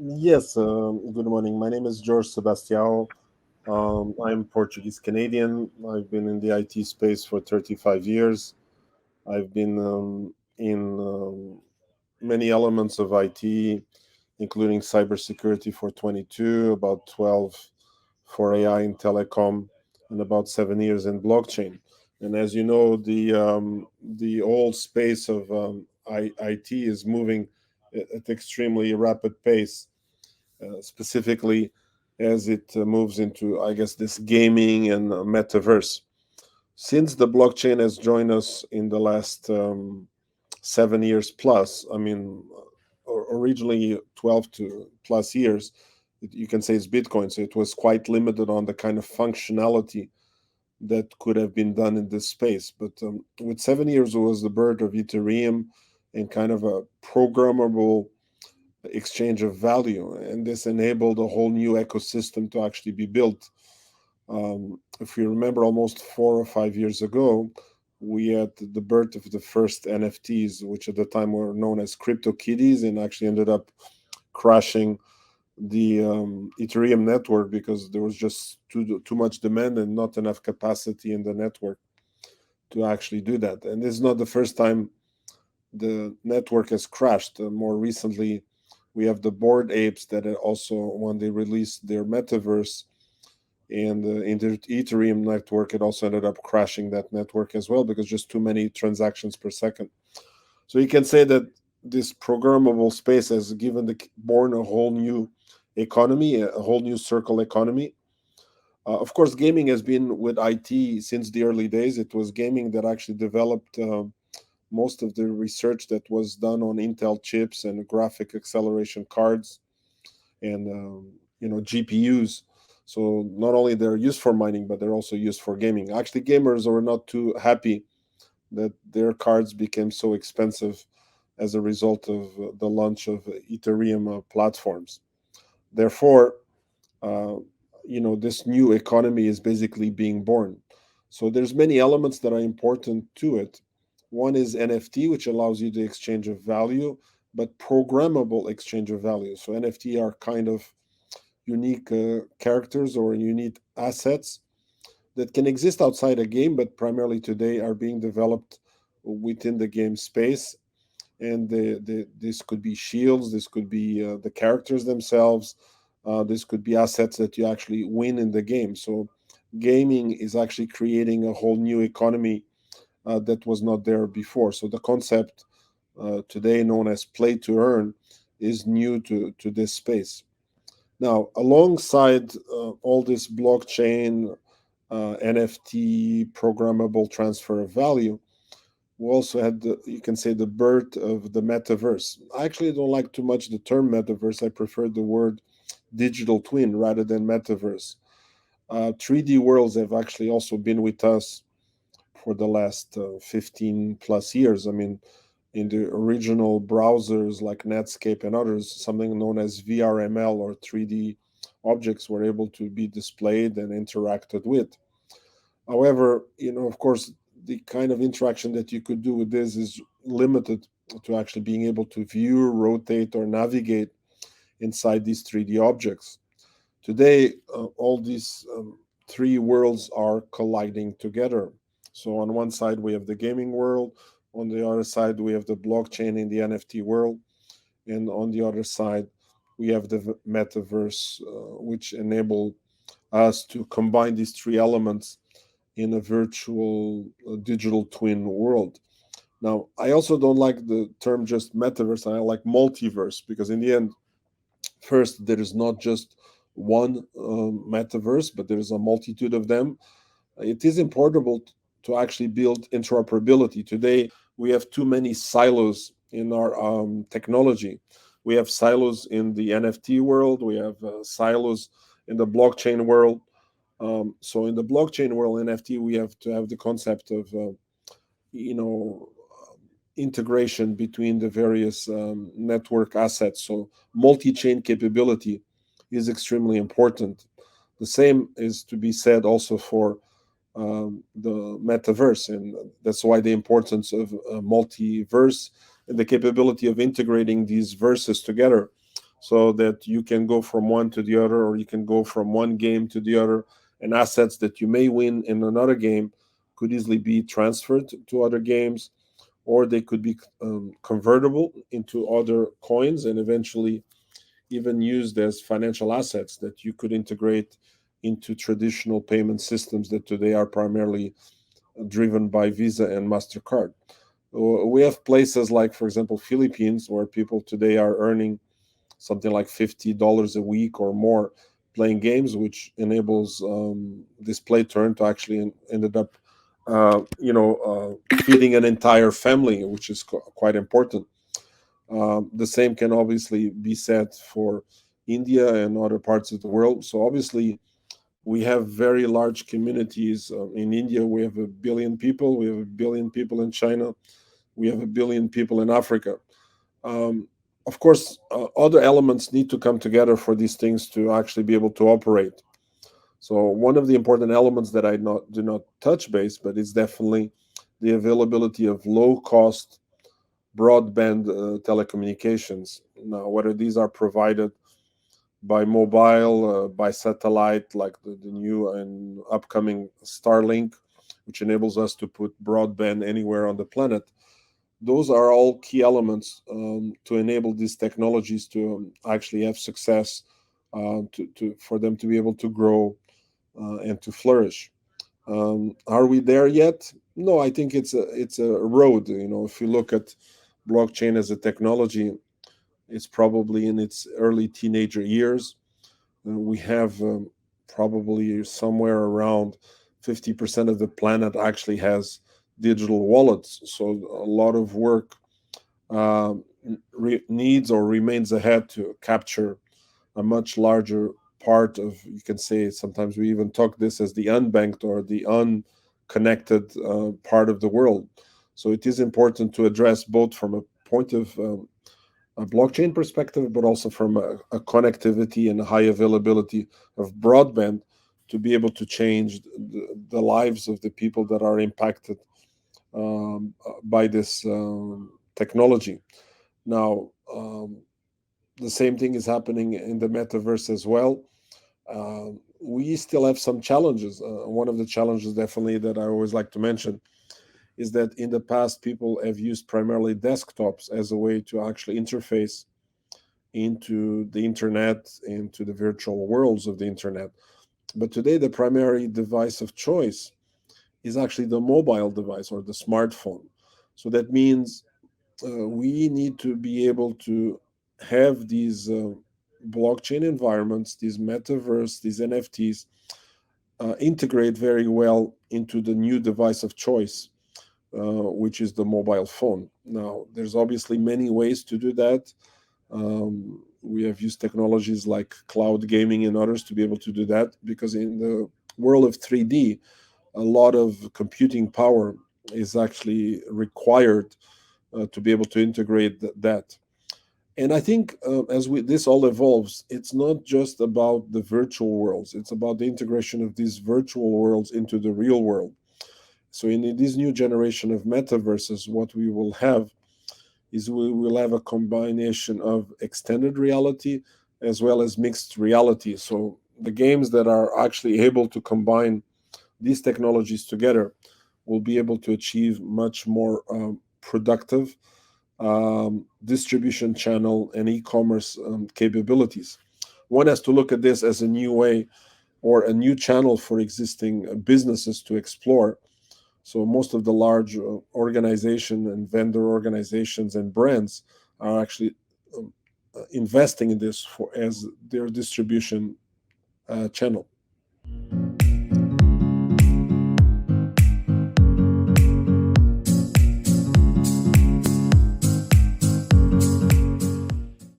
Yes, good morning. My name is Jorge Sebastiao. I'm Portuguese Canadian. I've been in the IT space for 35 years. I've been in many elements of IT, including cybersecurity for 22, about 12 for AI and telecom, and about 7 years in blockchain. And as you know, the whole space of IT is moving at extremely rapid pace, specifically as it moves into, I guess, this gaming and metaverse. Since the blockchain has joined us in the last 7 years plus, I mean, originally 12 to plus years, you can say it's Bitcoin. So it was quite limited on the kind of functionality that could have been done in this space. But with 7 years, it was the birth of Ethereum and kind of a programmable exchange of value, and this enabled a whole new ecosystem to actually be built. If you remember, almost 4 or 5 years ago, we had the birth of the first NFTs, which at the time were known as crypto kitties, and actually ended up crashing the Ethereum network because there was just too much demand and not enough capacity in the network to actually do that. And this is not the first time the network has crashed. More recently, we have the board apes that also, when they released their metaverse and in the Ethereum network, it also ended up crashing that network as well because just too many transactions per second. So you can say that this programmable space has given the born a whole new economy, a whole new circle economy. Of course, gaming has been with IT since the early days. It was gaming that actually developed most of the research that was done on Intel chips and graphic acceleration cards and GPUs. So not only they're used for mining, but they're also used for gaming. Actually, gamers were not too happy that their cards became so expensive as a result of the launch of Ethereum platforms. Therefore, uh, this new economy is basically being born. So there's many elements that are important to it. One is NFT, which allows you the exchange of value, but programmable exchange of value. So NFT are kind of unique characters or unique assets that can exist outside a game, but primarily today are being developed within the game space. And this could be shields, this could be the characters themselves, this could be assets that you actually win in the game. So gaming is actually creating a whole new economy that was not there before. So the concept today known as play to earn is new to this space. Now, alongside all this blockchain, NFT, programmable transfer of value, we also had you can say the birth of the metaverse. I actually don't like too much the term metaverse. I prefer the word digital twin rather than metaverse. 3D worlds have actually also been with us for the last 15 plus years. I mean, in the original browsers like Netscape and others, something known as VRML or 3D objects were able to be displayed and interacted with. However, of course, the kind of interaction that you could do with this is limited to actually being able to view, rotate, or navigate inside these 3D objects. Today, all these three worlds are colliding together. So, on one side, we have the gaming world, on the other side, we have the blockchain in the NFT world, and on the other side, we have the metaverse, which enable us to combine these three elements in a virtual digital twin world. Now, I also don't like the term just metaverse, I like multiverse because, in the end, first, there is not just one metaverse, but there is a multitude of them. It is important to actually build interoperability. Today, we have too many silos in our technology. We have silos in the NFT world, we have silos in the blockchain world. So in the blockchain world, NFT, we have to have the concept of, you know, integration between the various network assets. So multi-chain capability is extremely important. The same is to be said also for the metaverse, and that's why the importance of multiverse and the capability of integrating these verses together. so that you can go from one to the other, or you can go from one game to the other, and assets that you may win in another game could easily be transferred to other games, or they could be convertible into other coins and eventually even used as financial assets that you could integrate into traditional payment systems that today are primarily driven by Visa and MasterCard. We have places like, for example, Philippines, where people today are earning something like $50 a week or more playing games, which enables this play turn to actually ended up, feeding an entire family, which is quite important. The same can obviously be said for India and other parts of the world. So obviously, we have very large communities. In India, we have 1 billion people. We have 1 billion people in China. We have 1 billion people in Africa. Um, of course, other elements need to come together for these things to actually be able to operate. So one of the important elements that do not touch base, but it's definitely the availability of low cost broadband telecommunications. Now, whether these are provided by mobile, by satellite, like the new and upcoming Starlink, which enables us to put broadband anywhere on the planet. Those are all key elements to enable these technologies to actually have success, for them to be able to grow and to flourish. Are we there yet? No, I think it's a road. If you look at blockchain as a technology, it's probably in its early teenager years. We have probably somewhere around 50% of the planet actually has digital wallets. So a lot of work needs or remains ahead to capture a much larger part of, you can say, sometimes we even talk this as the unbanked or the unconnected part of the world. So it is important to address both from a point of a blockchain perspective, but also from a connectivity and a high availability of broadband to be able to change the lives of the people that are impacted by this technology. Now, the same thing is happening in the metaverse as well. We still have some challenges. One of the challenges, definitely, that I always like to mention is that in the past, people have used primarily desktops as a way to actually interface into the internet, into the virtual worlds of the internet. But today, the primary device of choice is actually the mobile device or the smartphone. So that means we need to be able to have these blockchain environments, these metaverse, these NFTs, integrate very well into the new device of choice, which is the mobile phone. Now, there's obviously many ways to do that. We have used technologies like cloud gaming and others to be able to do that, because in the world of 3D, a lot of computing power is actually required to be able to integrate that. And I think as this all evolves, it's not just about the virtual worlds; it's about the integration of these virtual worlds into the real world. So in this new generation of metaverses, what we will have is we will have a combination of extended reality as well as mixed reality. So the games that are actually able to combine these technologies together will be able to achieve much more productive distribution channel and e-commerce capabilities. One has to look at this as a new way or a new channel for existing businesses to explore. So most of the large organization and vendor organizations and brands are actually investing in this as their distribution channel.